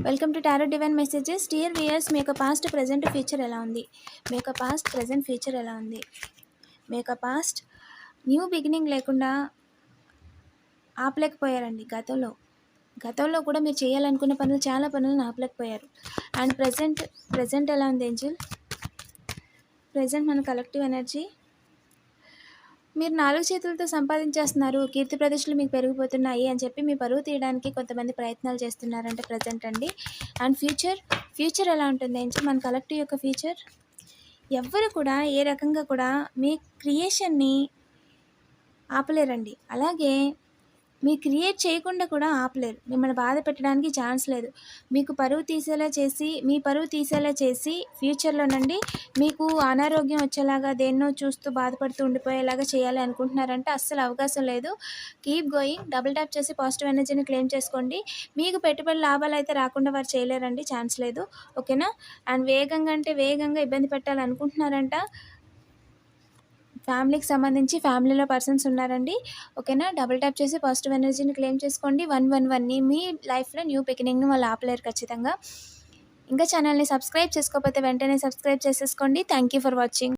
Welcome to tarot divine messages. Dear viewers, మీ యొక్క past present future ఎలా ఉంది? మీ యొక్క పాస్ట్ ప్రజెంట్ ఫ్యూచర్ ఎలా ఉంది? మీ యొక్క పాస్ట్ న్యూ బిగినింగ్ లేకుండా ఆపలేకపోయారండి. గతంలో కూడా మీరు చేయాలనుకున్న పనులు, చాలా పనులను ఆపలేకపోయారు. అండ్ ప్రజెంట్ ఎలా ఉంది ఏంజల్? ప్రజెంట్ మన కలెక్టివ్ ఎనర్జీ, మీరు 4 చేతులతో సంపాదించేస్తున్నారు, కీర్తి ప్రతిష్టలు మీకు పెరిగిపోతున్నాయి అని చెప్పి మీ పరువు తీయడానికి కొంతమంది ప్రయత్నాలు చేస్తున్నారంటే ప్రజెంట్ అండి. అండ్ ఫ్యూచర్ ఎలా ఉంటుంది ఏంటి? మన కలెక్టివ్ యొక్క ఫ్యూచర్, ఎవ్వరు కూడా ఏ రకంగా కూడా మీ క్రియేషన్ని ఆపలేరండి. అలాగే మీరు క్రియేట్ చేయకుండా కూడా ఆపలేరు. మిమ్మల్ని బాధ పెట్టడానికి ఛాన్స్ లేదు. మీకు మీ పరువు తీసేలా చేసి ఫ్యూచర్లోనండి మీకు అనారోగ్యం వచ్చేలాగా, దేన్నో చూస్తూ బాధపడుతూ ఉండిపోయేలాగా చేయాలి అనుకుంటున్నారంటే అస్సలు అవకాశం లేదు. Keep going. డబుల్ ట్యాప్ చేసి పాజిటివ్ ఎనర్జీని క్లెయిమ్ చేసుకోండి. మీకు పెట్టుబడి లాభాలు అయితే రాకుండా వారు చేయలేరండి, ఛాన్స్ లేదు. ఓకేనా? అండ్ వేగంగా ఇబ్బంది పెట్టాలనుకుంటున్నారంట. ఫ్యామిలీకి సంబంధించి ఫ్యామిలీలో పర్సన్స్ ఉన్నారండి. ఓకేనా? డబుల్ ట్యాప్ చేసి పాజిటివ్ ఎనర్జీని క్లెయిమ్ చేసుకోండి. 111ని మీ లైఫ్లో న్యూ బిగినింగ్ని వాళ్ళు ఆపలేరు ఖచ్చితంగా. ఇంకా ఛానల్ని సబ్స్క్రైబ్ చేసుకోకపోతే వెంటనే సబ్స్క్రైబ్ చేసేసుకోండి. Thank you for watching.